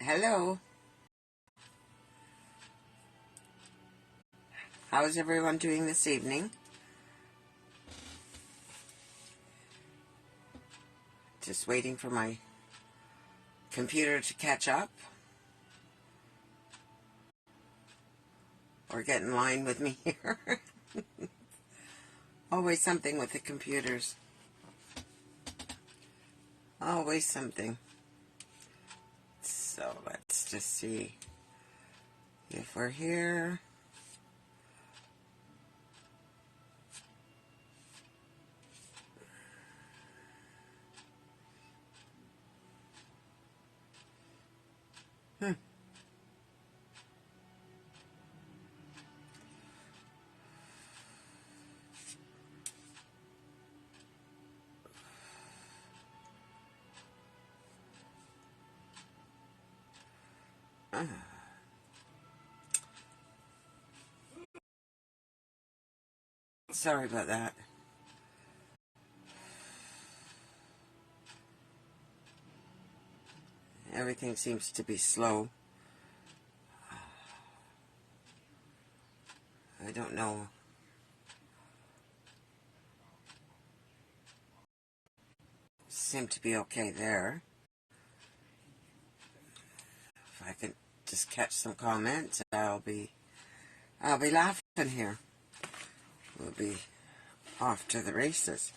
Hello. How's everyone doing this evening? Just waiting for my computer to catch up or get in line with me here. Always something with the computers. Always something. So let's just see if we're here. Sorry about that. Everything seems to be slow. I don't know. Seem to be okay there. If I could just catch some comments, I'll be laughing here. We'll be off to the races.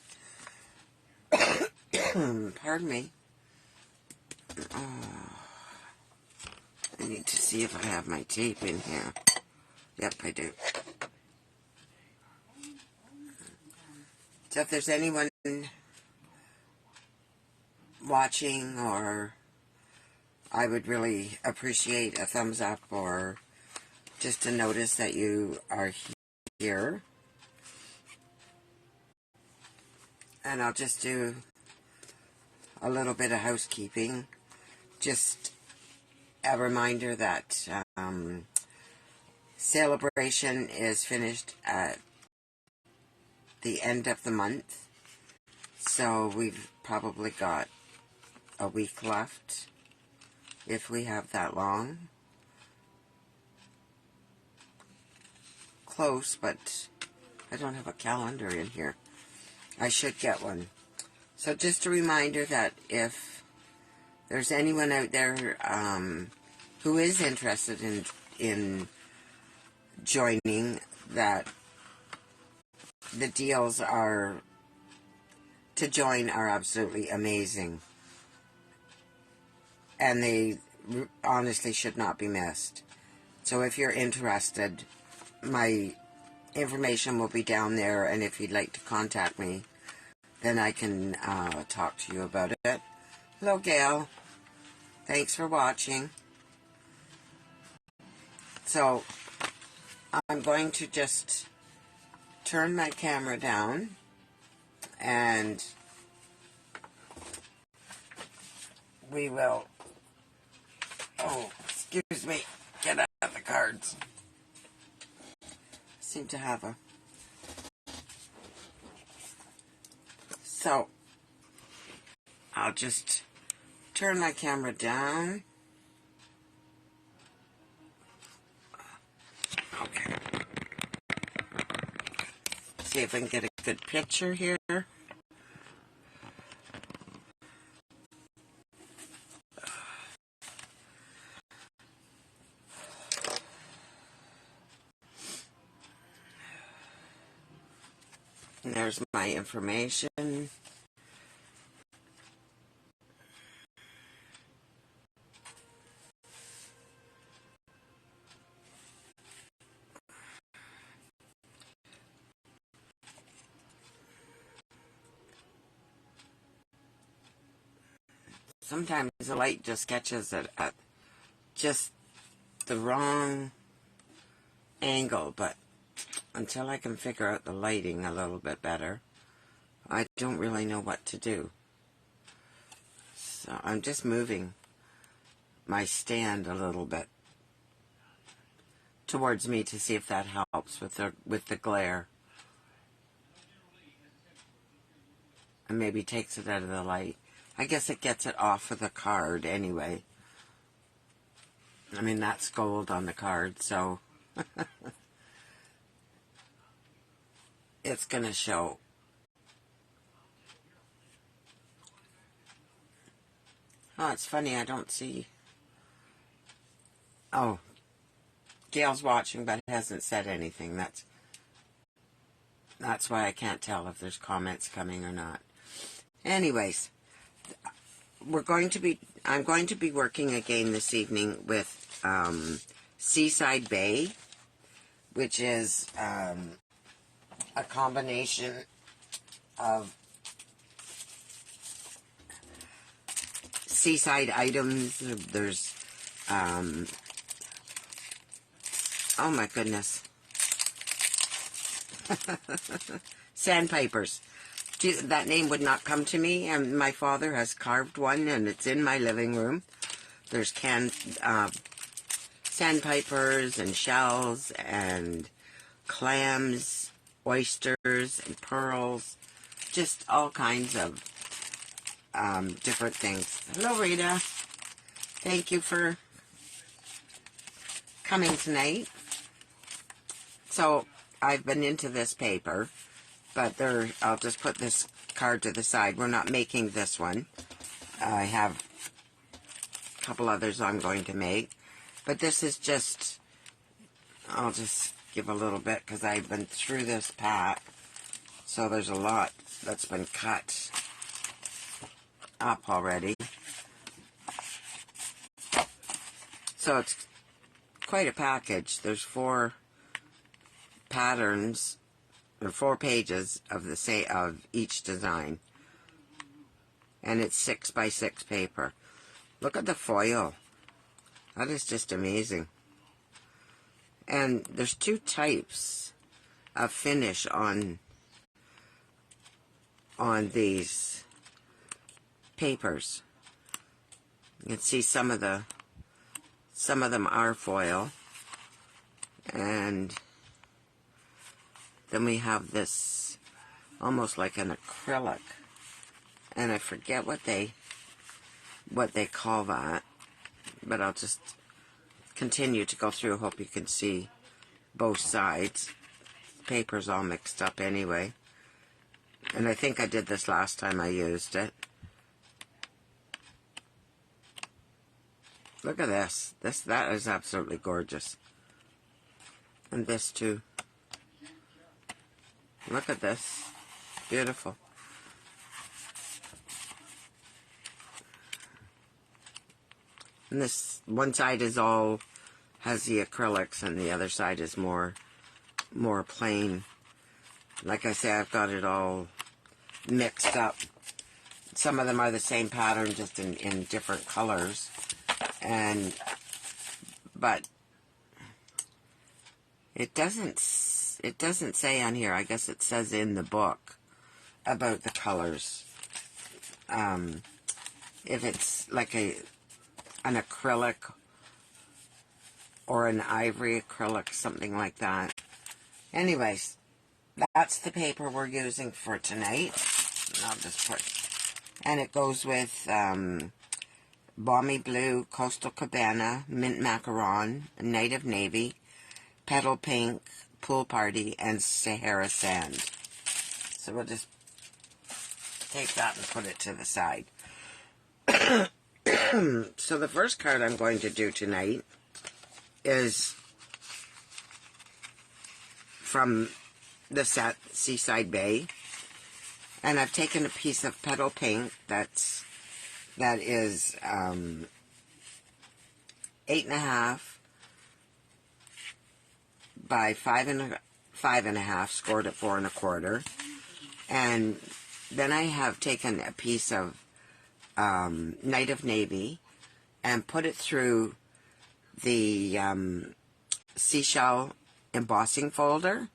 Pardon me. Oh, I need to see if I have my tape in here. Yep, I do. So if there's anyone watching, or I would really appreciate a thumbs up or just to notice that you are here. And I'll just do a little bit of housekeeping. Just a reminder that celebration is finished at the end of the month. So we've probably got a week left, if we have that long. Close, but I don't have a calendar in here. I should get one. So just a reminder that if there's anyone out there who is interested in joining, that the deals to join are absolutely amazing. And they honestly should not be missed. So if you're interested, my information will be down there, and if you'd like to contact me, then I can talk to you about it. Hello, Gail. Thanks for watching. So I'm going to just turn my camera down and we will, oh, excuse me, get out the cards. Seem to have a, so I'll just turn my camera down. Okay. See if I can get a good picture here. And there's my information. Sometimes the light just catches it at just the wrong angle, but until I can figure out the lighting a little bit better, I don't really know what to do. So I'm just moving my stand a little bit towards me to see if that helps with the glare. And maybe takes it out of the light. I guess it gets it off of the card anyway. I mean, that's gold on the card, so it's going to show. Oh, it's funny, I don't see. Oh, Gail's watching but hasn't said anything. That's why I can't tell if there's comments coming or not. Anyways, I'm going to be working again this evening with Seaside Bay, which is a combination of seaside items. There's oh my goodness, sandpipers. That name would not come to me, and my father has carved one, and it's in my living room. There's canned sandpipers and shells and clams, oysters and pearls, just all kinds of different things. Hello, Rita. Thank you for coming tonight. So I've been into this paper, but I'll just put this card to the side. We're not making this one. I have a couple others I'm going to make, but this is just, I'll just give a little bit because I've been through this pack, so there's a lot that's been cut up already. So it's quite a package. There's 4 patterns, or 4 pages of each design, and it's 6 by 6 paper. Look at the foil. That is just amazing. And there's 2 types of finish on these papers. You can see some of them are foil, and then we have this almost like an acrylic, and I forget what they call that, but I'll just continue to go through. Hope you can see both sides. Paper's all mixed up anyway, and I think I did this last time I used it. Look at this. That is absolutely gorgeous. And this too. Look at this. Beautiful. And this one side has the acrylics, and the other side is more plain. Like I say, I've got it all mixed up. Some of them are the same pattern, just in different colors. But it doesn't say on here. I guess it says in the book about the colors. If it's like an acrylic or an ivory acrylic, something like that. Anyways, that's the paper we're using for tonight. I'll just put, and it goes with Balmy Blue, Coastal Cabana, Mint Macaron, Night of Navy, Petal Pink, Pool Party, and Sahara Sand. So we'll just take that and put it to the side. So the first card I'm going to do tonight is from the set Seaside Bay, and I've taken a piece of Petal Pink that is 8.5 by 5.5, scored at 4 1/4, and then I have taken a piece of Night of Navy and put it through the seashell embossing folder,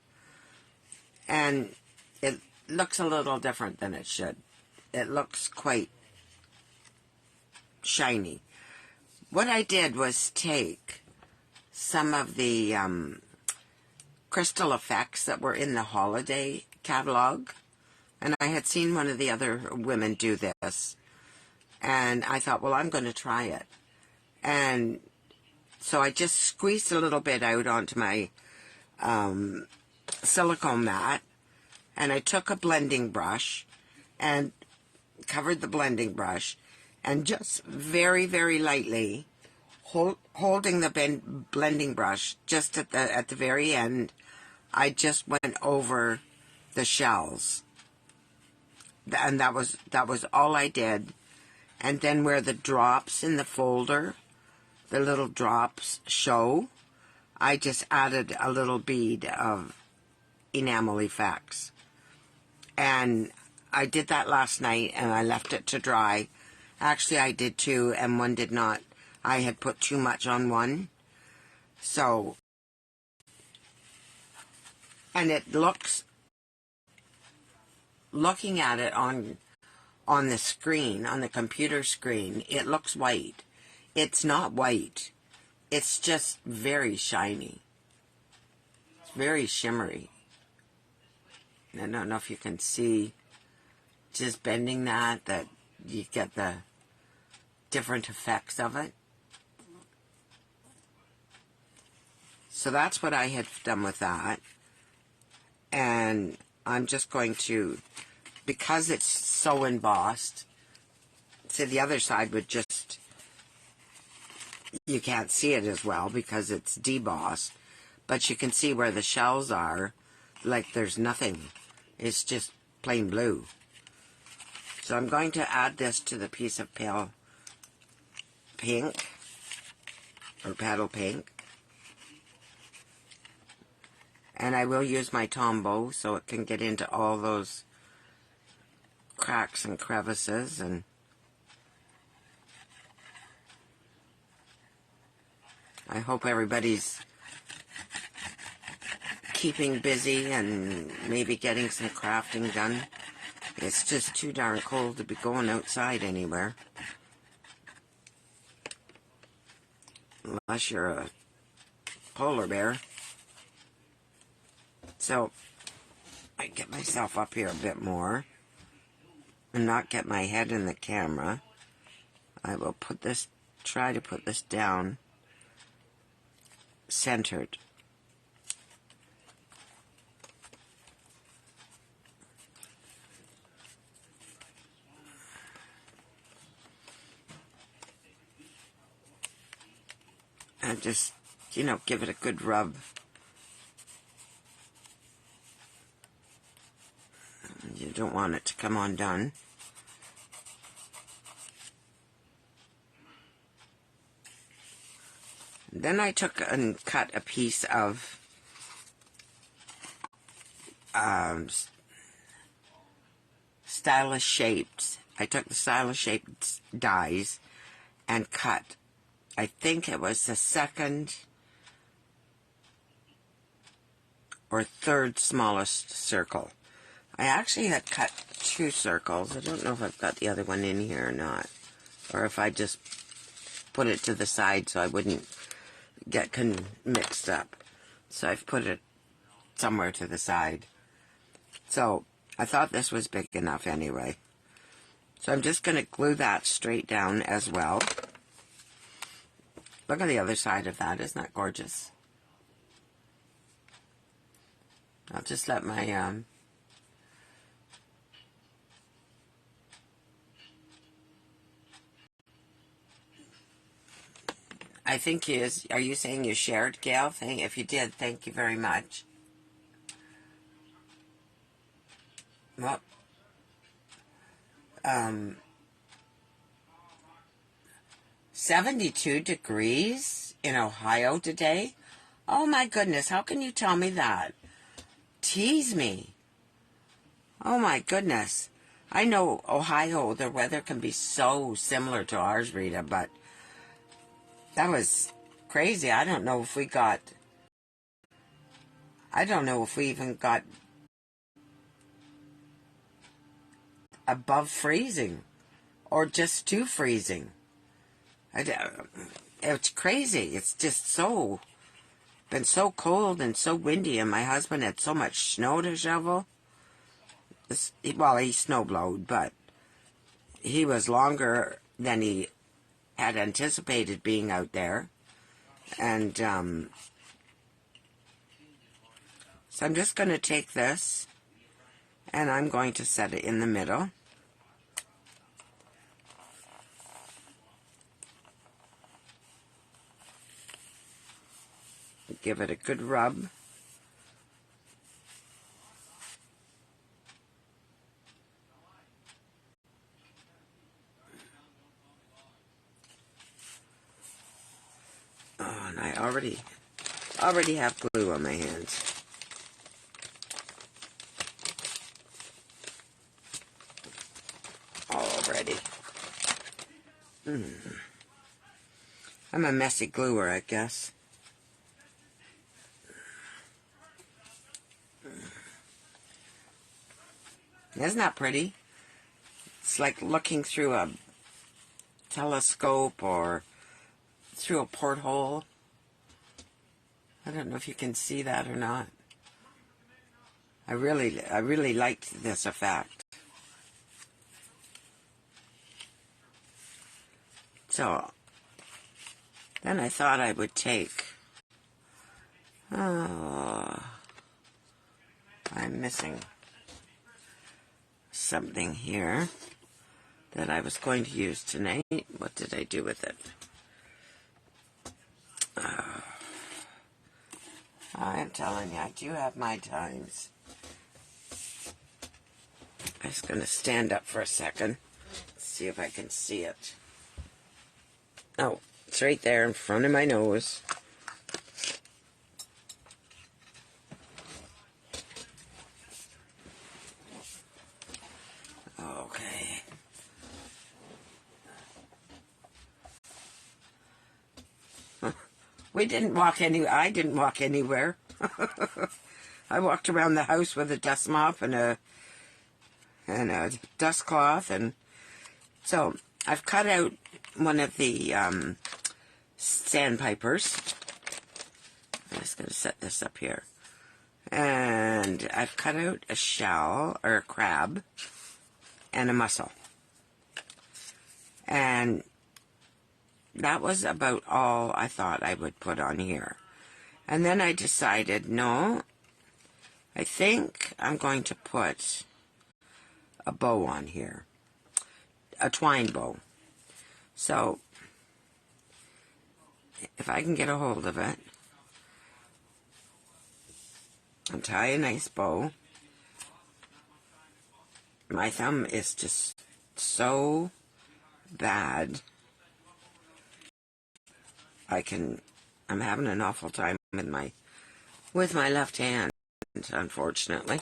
and it looks a little different than it should. It looks quite shiny. What I did was take some of the crystal effects that were in the holiday catalog, and I had seen one of the other women do this, and I thought, well, I'm going to try it. And So I just squeezed a little bit out onto my silicone mat, and I took a blending brush and covered the blending brush, and just very, very lightly, holding the blending brush just at the very end, I just went over the shells, and that was all I did. And then where the drops in the folder, the little drops show, I just added a little bead of enamel effects. And I did that last night, and I left it to dry. Actually, I did two, and one did not. I had put too much on one. So, and it looks, looking at it on the screen, on the computer screen, it looks white. It's not white. It's just very shiny. It's very shimmery. I don't know if you can see, just bending that you get the different effects of it. So that's what I had done with that. And I'm just going to, because it's so embossed, so the other side would just, you can't see it as well because it's debossed, but you can see where the shells are, like there's nothing. It's just plain blue. So I'm going to add this to the piece of pale pink, or paddle pink. And I will use my Tombow so it can get into all those cracks and crevices. And I hope everybody's keeping busy and maybe getting some crafting done. It's just too darn cold to be going outside anywhere. Unless you're a polar bear. So, I get myself up here a bit more and not get my head in the camera. I will try to put this down centered. And just, give it a good rub. You don't want it to come undone. Then I took and cut a piece of stylish shapes. I took the stylish shaped dies and cut, I think it was the second or third smallest circle. I actually had cut 2 circles. I don't know if I've got the other one in here or not. Or if I just put it to the side so I wouldn't get mixed up. So I've put it somewhere to the side. So I thought this was big enough anyway. So I'm just going to glue that straight down as well. Look at the other side of that. Isn't that gorgeous? I'll just let my I think are you saying you shared, Gail? If you did, thank you very much. Well, 72 degrees in Ohio today? Oh my goodness, how can you tell me that? Tease me. Oh my goodness. I know Ohio, the weather can be so similar to ours, Rita, but that was crazy. I don't know if we even got above freezing or just to freezing. It's crazy. It's just been so cold and so windy, and my husband had so much snow to shovel. Well, he snowblowed, but he was longer than he had anticipated being out there. And so I'm just going to take this and I'm going to set it in the middle. Give it a good rub. Oh, and I already have glue on my hands. Already. I'm a messy gluer, I guess. Isn't that pretty? It's like looking through a telescope or through a porthole. I don't know if you can see that or not. I really liked this effect. So then I thought I would take, I'm missing something here that I was going to use tonight. What did I do with it? I'm telling you, I do have my times. I'm just going to stand up for a second, see if I can see it. Oh, it's right there in front of my nose. Okay. I didn't walk anywhere. I walked around the house with a dust mop and a dust cloth, and so I've cut out one of the sandpipers. I'm just going to set this up here. And I've cut out a shell, or a crab, and a mussel. And that was about all I thought I would put on here. And then I decided, no, I think I'm going to put a bow on here. A twine bow. So, if I can get a hold of it, and tie a nice bow. My thumb is just so bad. I'm having an awful time with my left hand, unfortunately.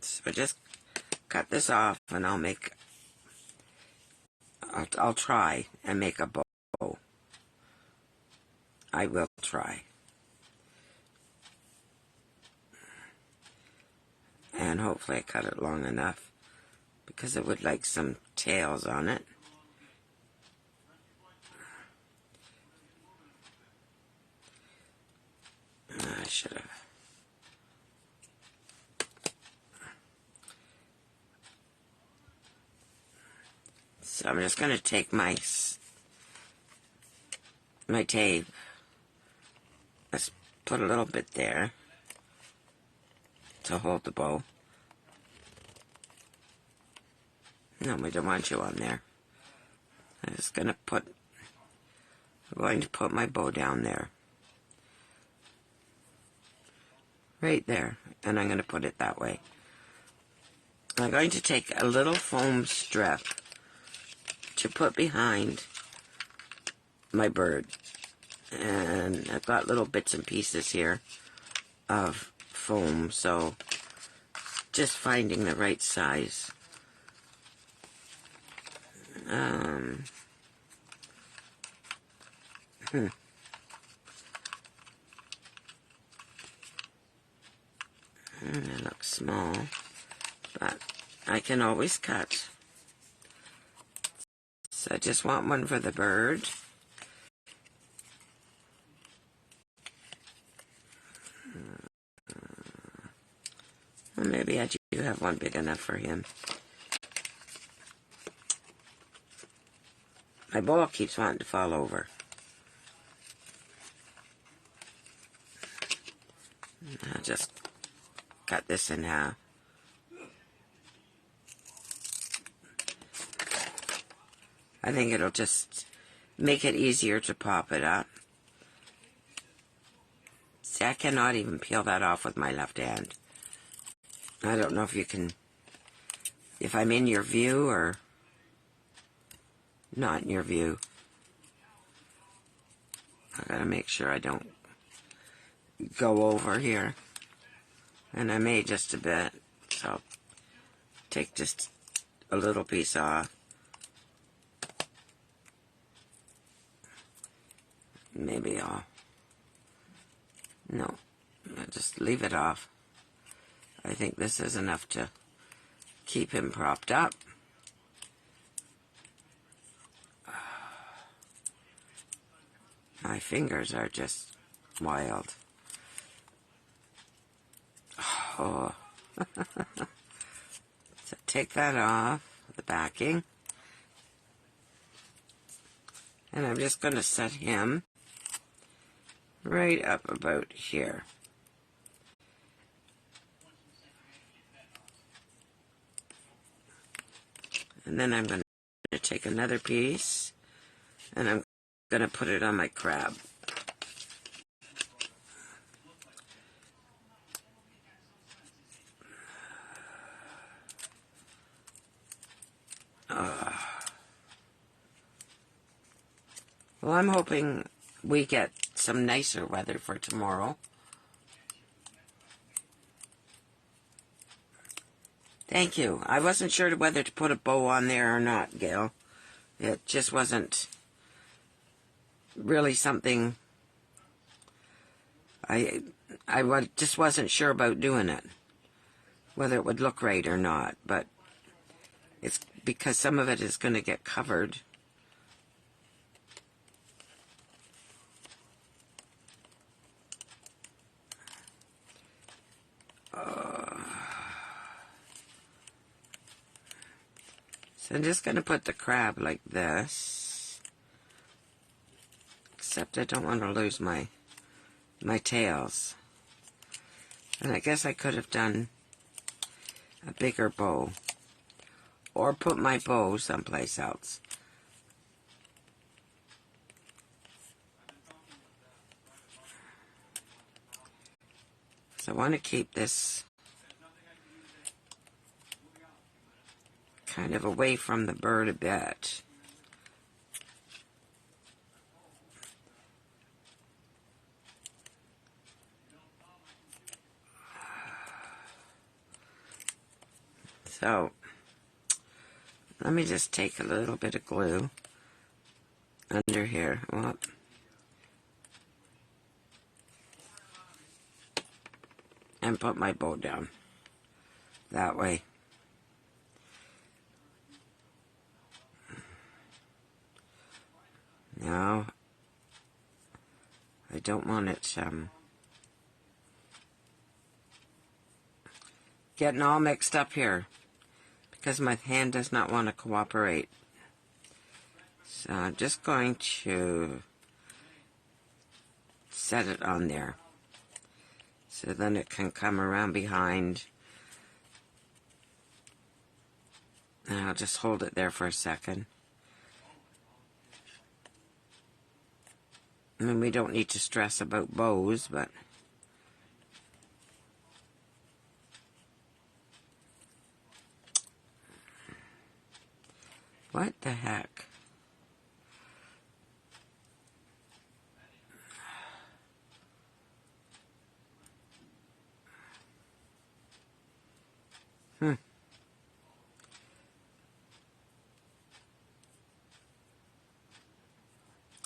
So just cut this off and I'll try and make a bow. I will try. And hopefully I cut it long enough, because it would like some tails on it. I should have. So I'm just going to take my tape. Let's put a little bit there to hold the bow. No, we don't want you on there. I'm going to put my bow down there. Right there. And I'm going to put it that way. I'm going to take a little foam strip to put behind my bird. And I've got little bits and pieces here of foam, so just finding the right size. It looks small, but I can always cut. So I just want one for the bird. Well, maybe I do have one big enough for him. My bowl keeps wanting to fall over. I'll just cut this in half. I think it'll just make it easier to pop it up. See, I cannot even peel that off with my left hand. I don't know if you can, if I'm in your view or not in your view. I gotta make sure I don't go over here. And I may just a bit, so I'll take just a little piece off. Maybe no, I'll just leave it off. I think this is enough to keep him propped up. My fingers are just wild. Oh. So take that off, the backing. And I'm just going to set him right up about here. And then I'm going to take another piece and I'm going to put it on my crab. Well, I'm hoping we get some nicer weather for tomorrow. Thank you. I wasn't sure whether to put a bow on there or not, Gail. It just wasn't really something I just wasn't sure about doing it, whether it would look right or not, but it's because some of it is going to get covered. So I'm just going to put the crab like this, except I don't want to lose my tails. And I guess I could have done a bigger bow, or put my bow someplace else. So I want to keep this kind of away from the bird a bit. So let me just take a little bit of glue under here. Whoop. And put my bow down that way. Now, I don't want it getting all mixed up here because my hand does not want to cooperate. So I'm just going to set it on there so then it can come around behind. And I'll just hold it there for a second. I mean, we don't need to stress about bows, but what the heck?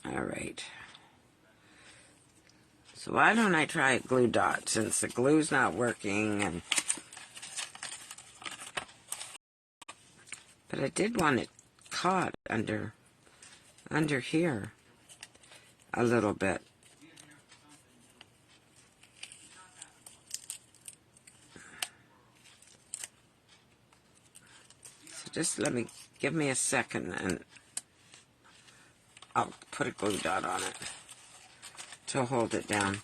All right. So why don't I try a glue dot since the glue's not working, but I did want it caught under here a little bit. So just give me a second and I'll put a glue dot on it to hold it down.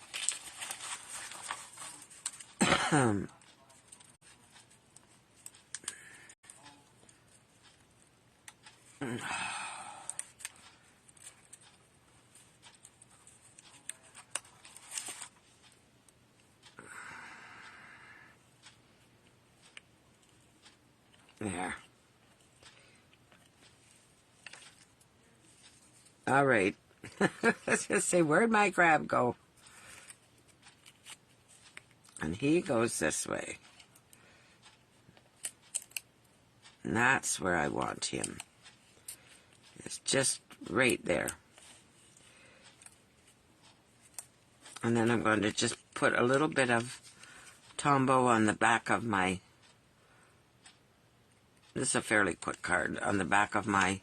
There. All right. Let's just say, where'd my crab go? And he goes this way. And that's where I want him. It's just right there. And then I'm going to just put a little bit of Tombow on the back of my... This is a fairly quick card. On the back of my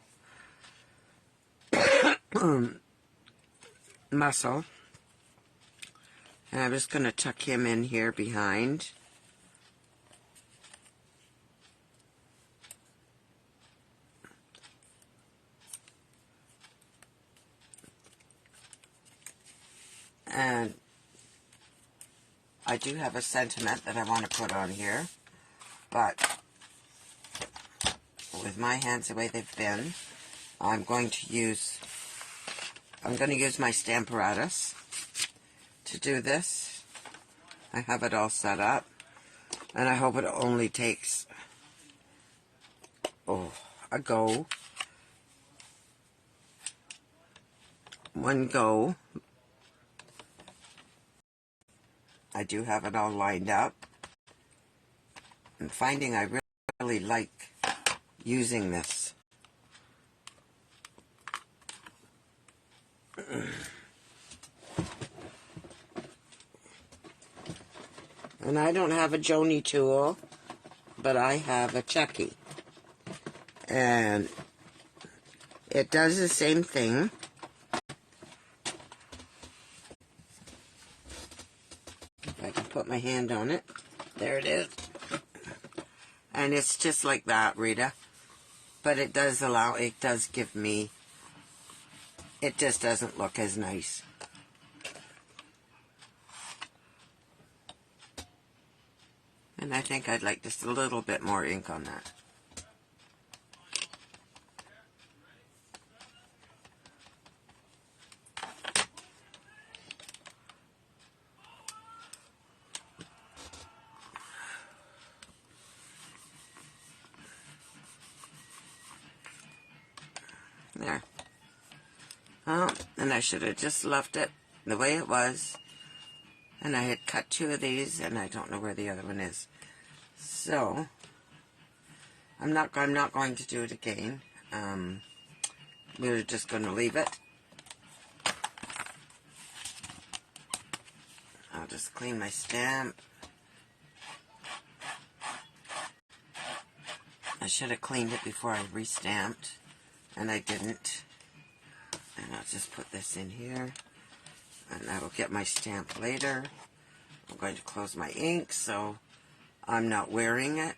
muscle. And I'm just going to tuck him in here behind. And I do have a sentiment that I want to put on here, but with my hands the way they've been, I'm going to use my Stamparatus to do this. I have it all set up, and I hope it only takes a go. One go. I do have it all lined up. I'm finding I really like using this. And I don't have a Joni tool, but I have a Chucky. And it does the same thing. If I can put my hand on it. There it is. And it's just like that, Rita. But it does give me, it just doesn't look as nice. And I think I'd like just a little bit more ink on that. There. Oh, and I should have just left it the way it was. And I had cut 2 of these, and I don't know where the other one is. So, I'm not going to do it again. We're just going to leave it. I'll just clean my stamp. I should have cleaned it before I restamped, and I didn't. And I'll just put this in here, and I will get my stamp later. I'm going to close my ink so I'm not wearing it.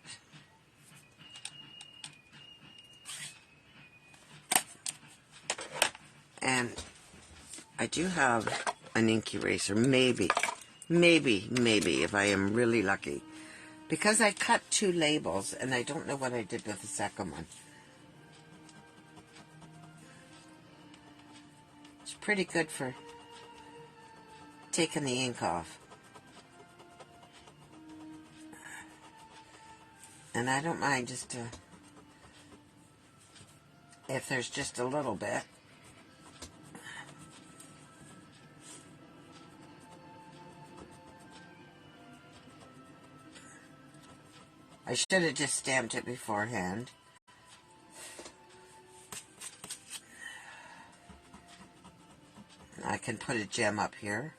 And I do have an ink eraser, maybe, if I am really lucky. Because I cut 2 labels, and I don't know what I did with the second one. It's pretty good for taking the ink off. And I don't mind just if there's just a little bit. I should have just stamped it beforehand. I can put a gem up here.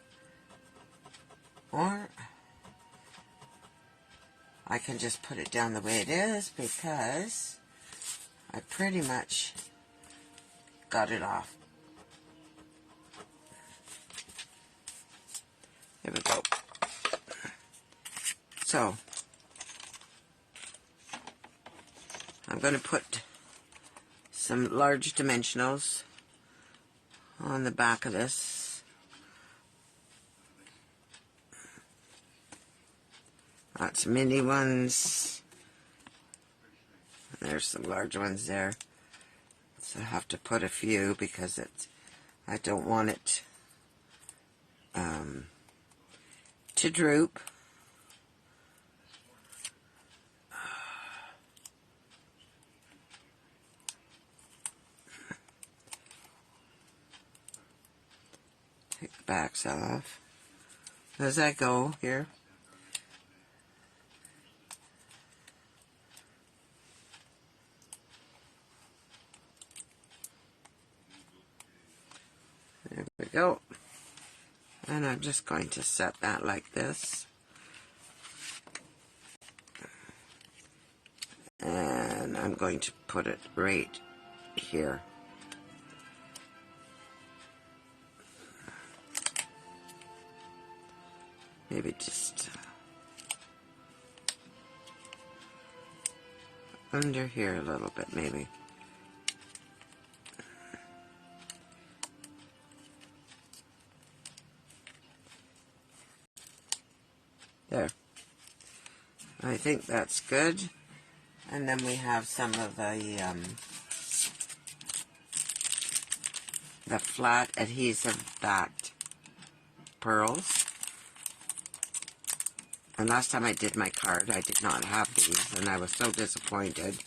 Or I can just put it down the way it is because I pretty much got it off. There we go. So, I'm going to put some large dimensionals on the back of this. Lots of mini ones. There's some large ones there. So I have to put a few because I don't want it to droop. Take the backs off as I go here. There we go. And I'm just going to set that like this. And I'm going to put it right here. Maybe just under here a little bit, maybe. There. I think that's good. And then we have some of the flat adhesive backed pearls. And last time I did my card, I did not have these, and I was so disappointed.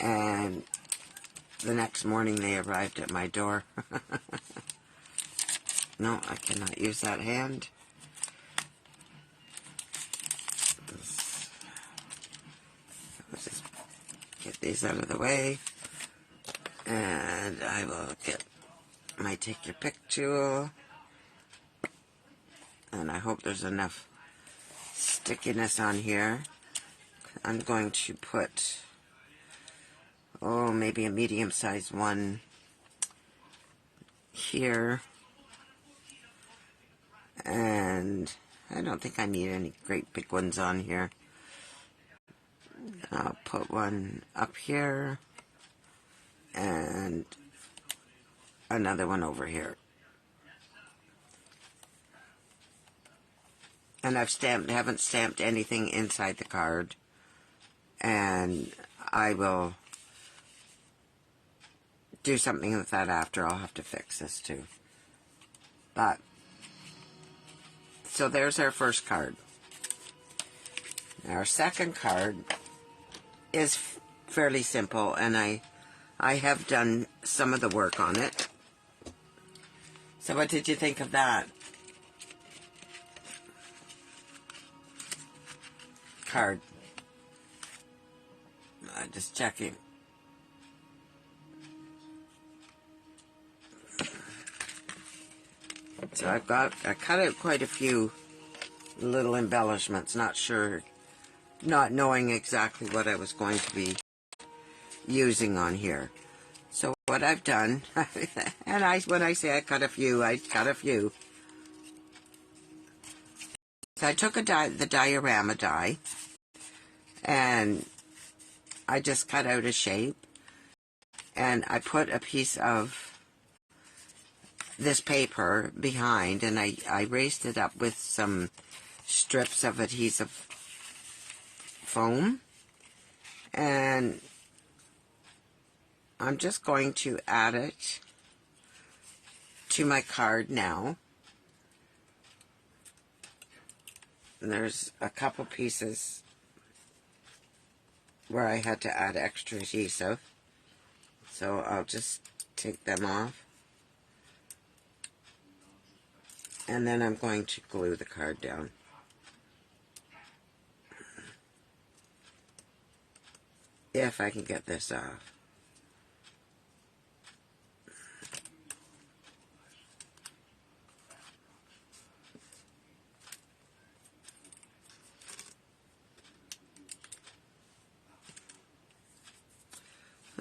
And the next morning they arrived at my door. No, I cannot use that hand. Let's just get these out of the way. And I will get my take your pick tool. And I hope there's enough stickiness on here. I'm going to put, maybe a medium-sized one here. And I don't think I need any great big ones on here. I'll put one up here and another one over here. And haven't stamped anything inside the card. And I will do something with that after. I'll have to fix this too. But, so there's our first card. Our second card is fairly simple, and I have done some of the work on it. So what did you think of that card? Just checking. So I cut out quite a few little embellishments, not knowing exactly what I was going to be using on here. So what I've done, and when I say I cut a few, I cut a few. So I took the diorama die, and I just cut out a shape, and I put a piece of this paper behind, and I raised it up with some strips of adhesive foam, and I'm just going to add it to my card now. And there's a couple pieces where I had to add extra adhesive, so I'll just take them off, and then I'm going to glue the card down. If I can get this off.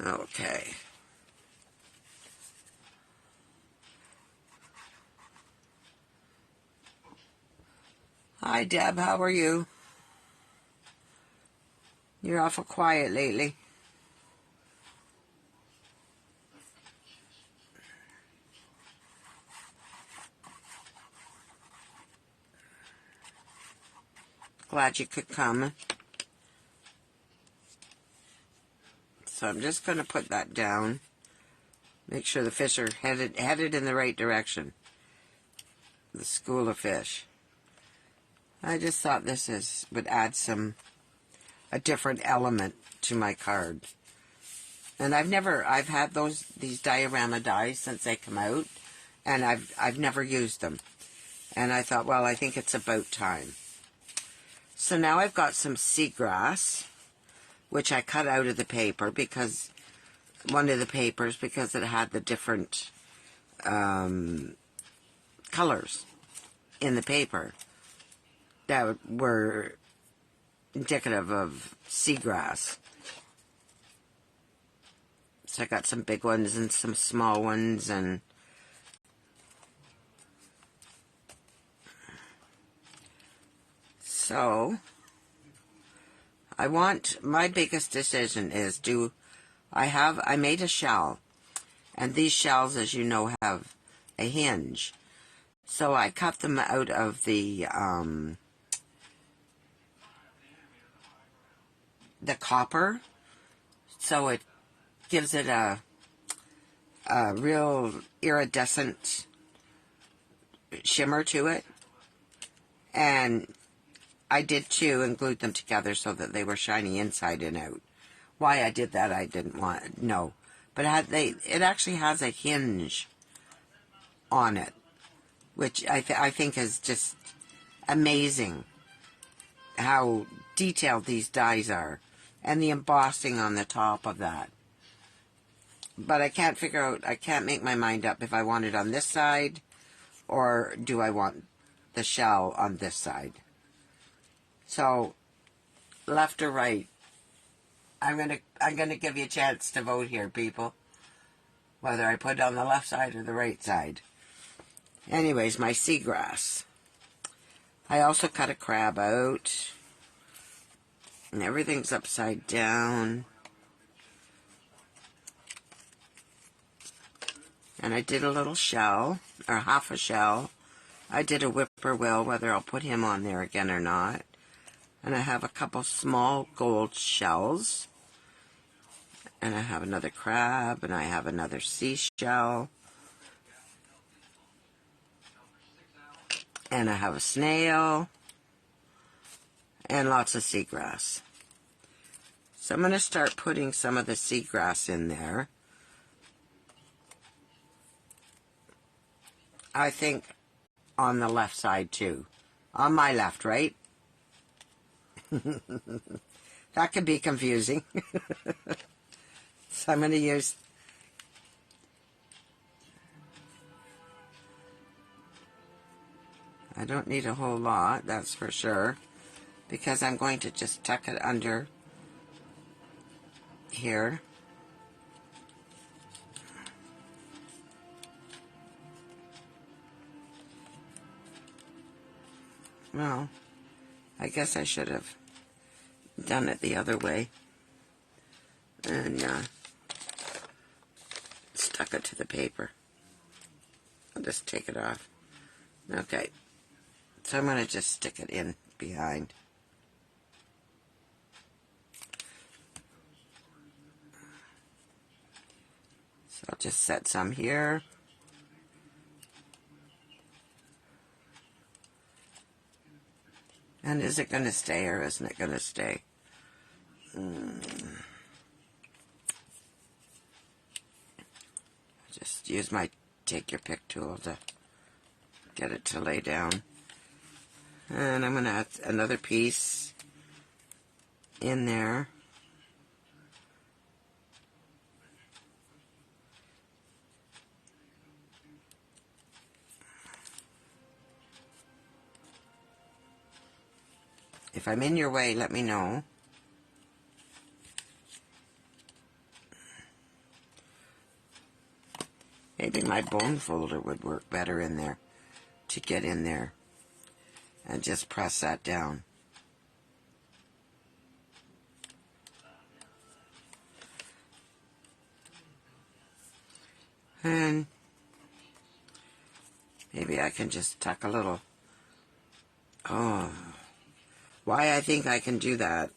Okay. Hi, Deb. How are you? You're awful quiet lately. Glad you could come. So I'm just going to put that down. Make sure the fish are headed in the right direction. The school of fish. I just thought this would add a different element to my card. And I've had these diorama dies since they come out, and I've never used them. And I thought, well, I think it's about time. So now I've got some seagrass, which I cut out of the paper because one of the papers because it had the different colors in the paper that were indicative of seagrass. So I got some big ones and some small ones, and so my biggest decision is I made a shell, and these shells, as you know, have a hinge. So I cut them out of the copper, so it gives it a real iridescent shimmer to it. And I did too, and glued them together so that they were shiny inside and out. Why I did that, I didn't know. But it actually has a hinge on it, which I think is just amazing how detailed these dies are, and the embossing on the top of that. But I can't make my mind up if I want it on this side, or do I want the shell on this side. So, left or right? I'm gonna give you a chance to vote here, people. Whether I put it on the left side or the right side. Anyways, my seagrass. I also cut a crab out. And everything's upside down. And I did a little shell, or half a shell. I did a whippoorwill, whether I'll put him on there again or not. And I have a couple small gold shells. And I have another crab, and I have another seashell. And I have a snail. And lots of seagrass. So I'm going to start putting some of the seagrass in there. I think on the left side too. On my left, right? That could be confusing. So I'm going to use... I don't need a whole lot, that's for sure. Because I'm going to just tuck it under here. Well, I guess I should have done it the other way. And stuck it to the paper. I'll just take it off. Okay. So I'm going to just stick it in behind. So I'll just set some here. And is it going to stay or isn't it going to stay? Just use my take your pick tool to get it to lay down. And I'm going to add another piece in there. If I'm in your way, let me know. Maybe my bone folder would work better in there to get in there and just press that down. And maybe I can just tuck a little. Oh, Why I think I can do that,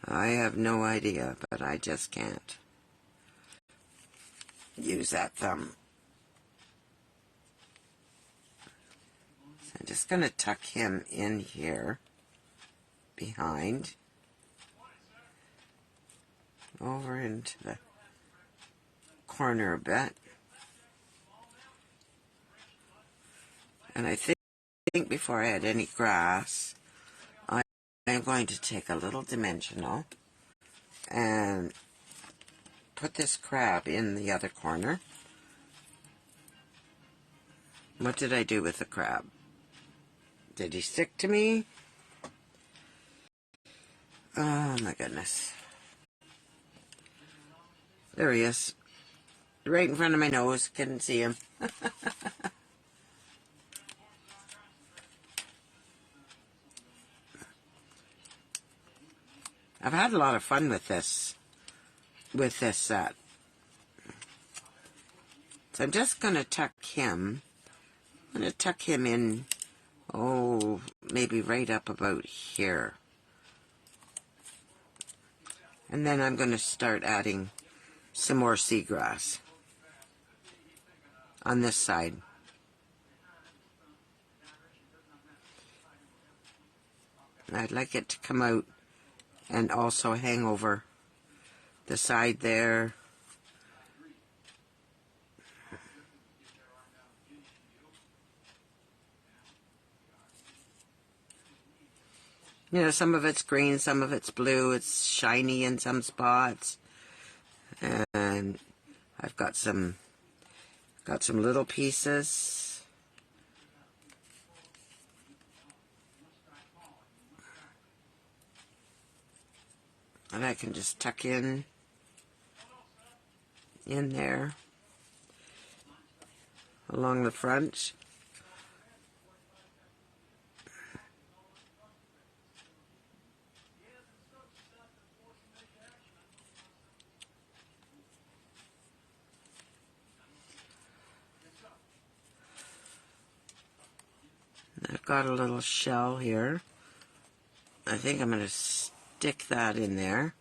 I have no idea, but I just can't use that thumb. So I'm just going to tuck him in here behind, over into the corner a bit. And I think before I add any grass, I'm going to take a little dimensional and put this crab in the other corner. What did I do with the crab? Did he stick to me? Oh my goodness. There he is. Right in front of my nose. Couldn't see him. I've had a lot of fun with this set. So I'm just going to tuck him. I'm going to tuck him in, maybe right up about here. And then I'm going to start adding some more seagrass on this side. I'd like it to come out and also hang over the side there. You know, some of it's green, some of it's blue. It's shiny in some spots. And I've got some little pieces. And I can just tuck in there along the front. I've got a little shell here. I think I'm going to stick that in there.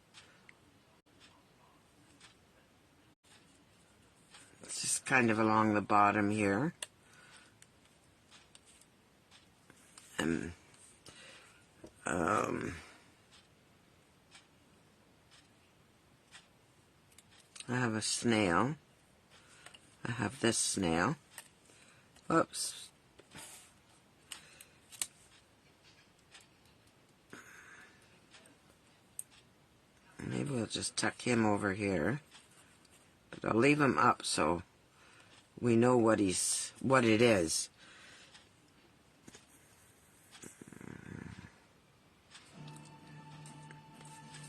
It's just kind of along the bottom here. And I have a snail. I have this snail. Oops. Maybe we'll just tuck him over here. But I'll leave him up so we know what it is.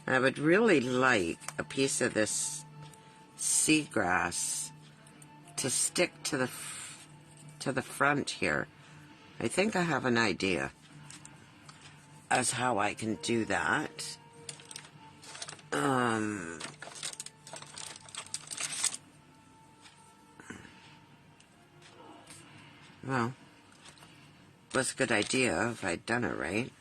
I would really like a piece of this seagrass to stick to the front here. I think I have an idea as how I can do that. Well, it was a good idea if I'd done it right.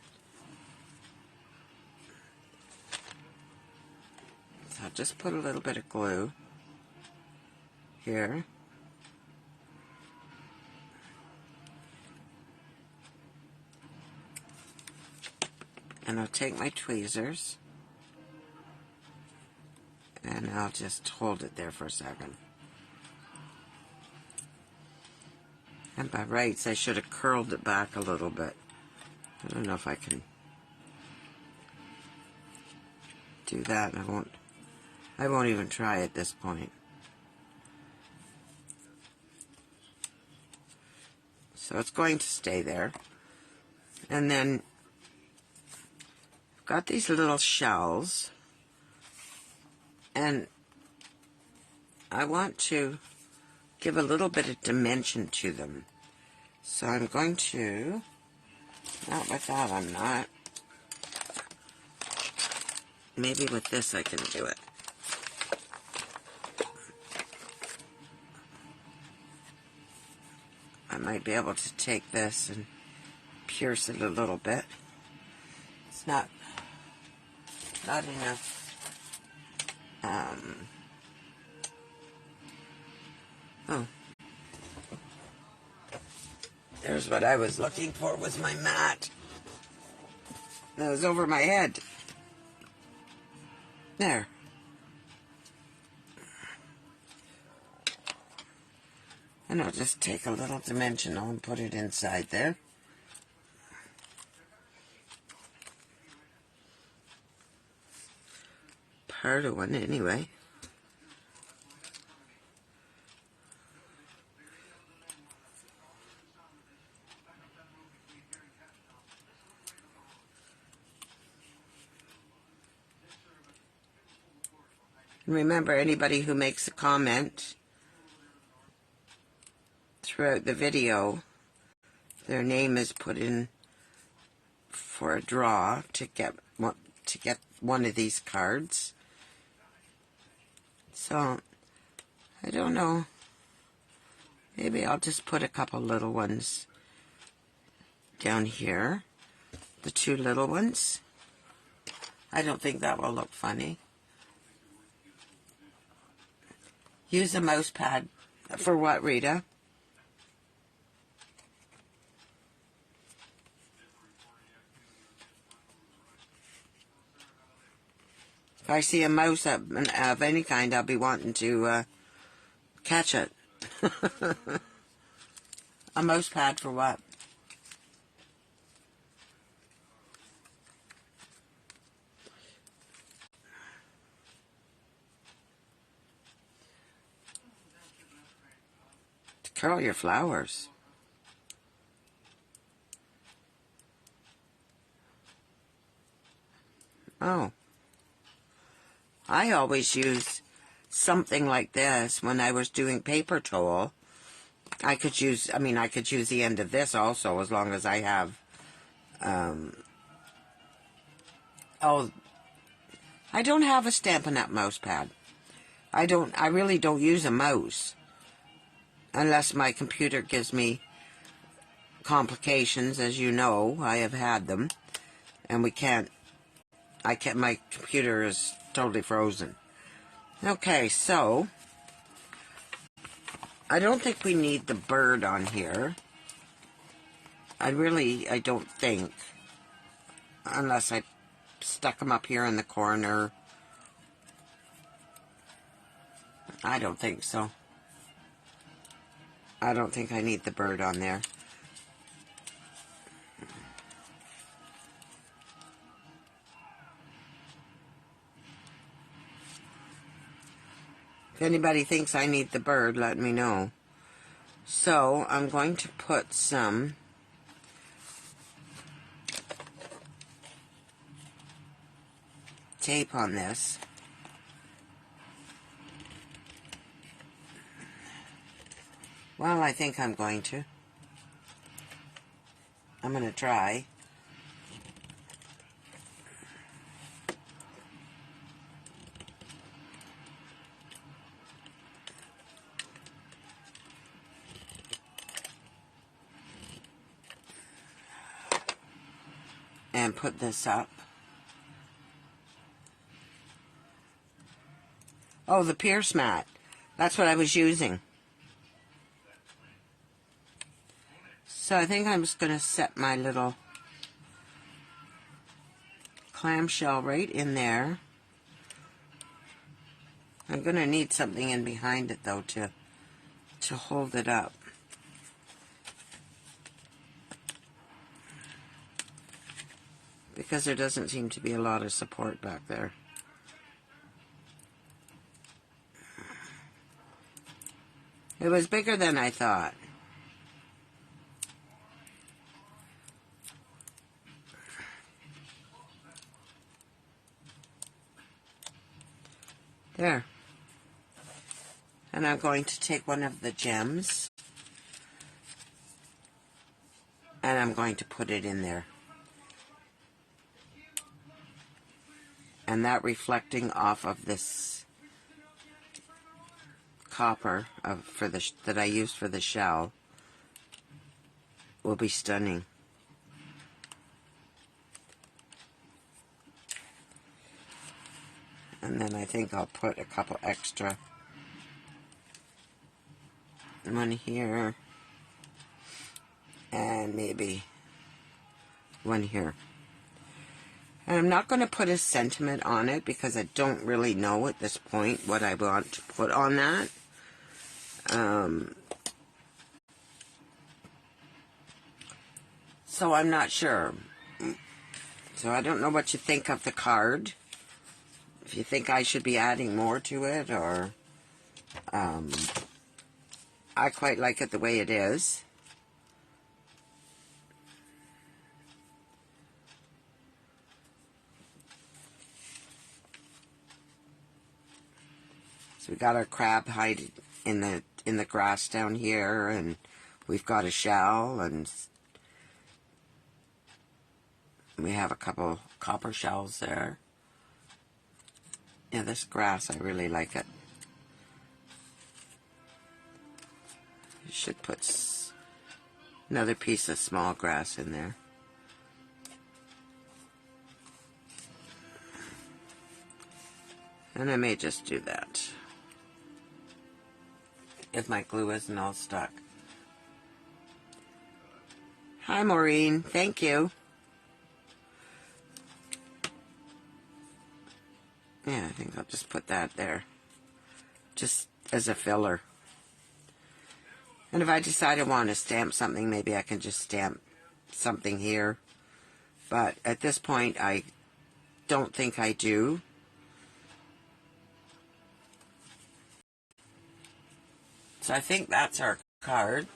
So I'll just put a little bit of glue here. And I'll take my tweezers and I'll just hold it there for a second. And by rights, I should have curled it back a little bit. I don't know if I can do that. I won't even try at this point. So it's going to stay there. And then I've got these little shells. And I want to give a little bit of dimension to them. So I'm going to, not with that I'm not. Maybe with this I can do it. I might be able to take this and pierce it a little bit. It's not enough. Oh, there's what I was looking for, was my mat. That was over my head. There. And I'll just take a little dimensional and put it inside there. Part of one anyway. Remember, anybody who makes a comment throughout the video, their name is put in for a draw to get one of these cards. So, I don't know. Maybe I'll just put a couple little ones down here. The two little ones. I don't think that will look funny. Use a mouse pad. For what, Rita? If I see a mouse of any kind, I'll be wanting to catch it. A mouse pad for what? To curl your flowers. Oh. I always use something like this when I was doing paper towel. I could use the end of this also, as long as I have, oh, I don't have a Stampin' Up! Mouse pad. I really don't use a mouse. Unless my computer gives me complications, as you know, I have had them. And my computer is totally frozen. Okay, so I don't think we need the bird on here. I don't think. Unless I stuck him up here in the corner. I don't think so. I don't think I need the bird on there. If anybody thinks I need the bird, let me know. So, I'm going to put some tape on this. Well, I think I'm going to. I'm going to try. And put this up. Oh, the Pierce mat. That's what I was using. So I think I'm just going to set my little clamshell right in there. I'm going to need something in behind it, though, to hold it up. Because there doesn't seem to be a lot of support back there. It was bigger than I thought. There. And I'm going to take one of the gems. And I'm going to put it in there. And that reflecting off of this copper that I used for the shell will be stunning. And then I think I'll put a couple extra. One here. And maybe one here. And I'm not going to put a sentiment on it because I don't really know at this point what I want to put on that. So I'm not sure. So I don't know what you think of the card. If you think I should be adding more to it, or I quite like it the way it is. So we got our crab hide in the grass down here, and we've got a shell, and we have a couple copper shells there. Yeah, this grass, I really like it. You should put another piece of small grass in there. And I may just do that, if my glue isn't all stuck. Hi, Maureen. Thank you. Yeah, I think I'll just put that there, just as a filler. And if I decide I want to stamp something, maybe I can just stamp something here. But at this point, I don't think I do. So I think that's our card.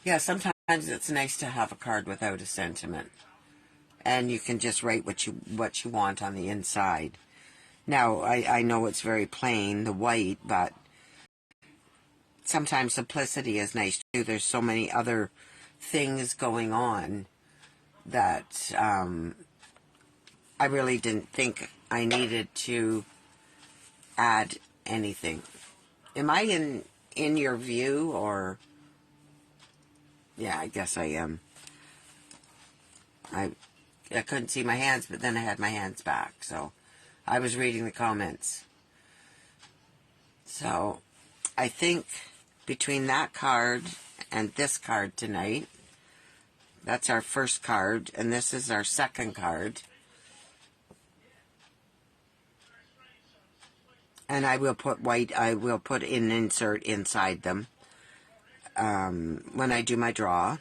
Yeah, sometimes it's nice to have a card without a sentiment. And you can just write what you want on the inside. Now, I know it's very plain, the white, but sometimes simplicity is nice too. There's so many other things going on that I really didn't think I needed to add anything. Am I in your view, or? Yeah, I guess I am. I couldn't see my hands, but then I had my hands back, so I was reading the comments. So I think between that card and this card tonight, that's our first card, and this is our second card. And I will put white, I will put an insert inside them when I do my draw.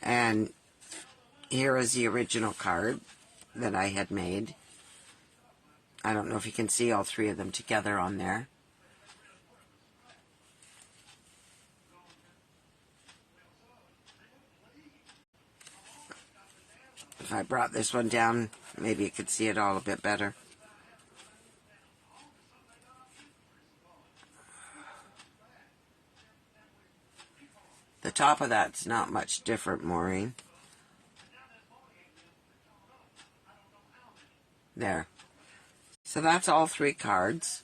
And here is the original card that I had made. I don't know if you can see all three of them together on there. If I brought this one down, maybe you could see it all a bit better. The top of that's not much different, Maureen. There. So that's all three cards.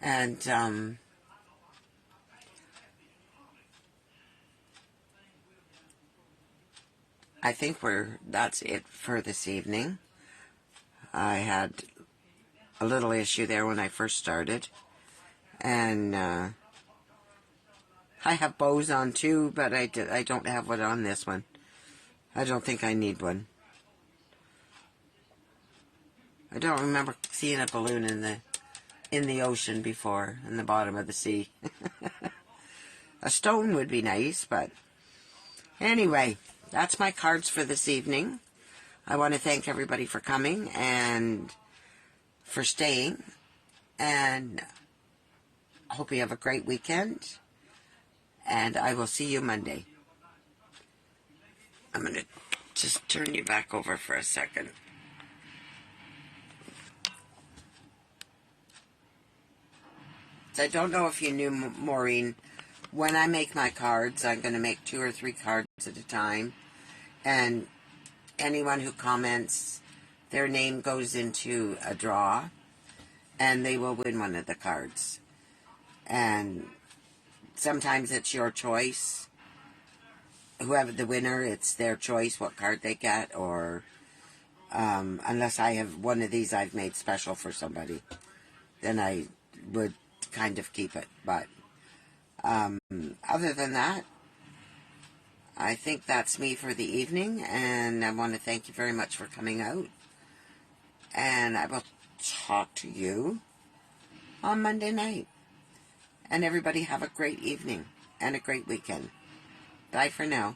And I think that's it for this evening. I had a little issue there when I first started. And I have bows on too, but I don't have one on this one. I don't think I need one. I don't remember seeing a balloon in the ocean before, in the bottom of the sea. A stone would be nice, but anyway, that's my cards for this evening. I want to thank everybody for coming and for staying, and I hope you have a great weekend, and I will see you Monday. I'm going to just turn you back over for a second. So I don't know if you knew, Maureen, when I make my cards, I'm going to make 2 or 3 cards at a time. And anyone who comments, their name goes into a draw, and they will win one of the cards. And sometimes it's your choice. Whoever the winner, it's their choice what card they get, or Unless I have one of these I've made special for somebody, then I would kind of keep it. But other than that, I think that's me for the evening, and I want to thank you very much for coming out. And I will talk to you on Monday night. And everybody have a great evening and a great weekend. Bye for now.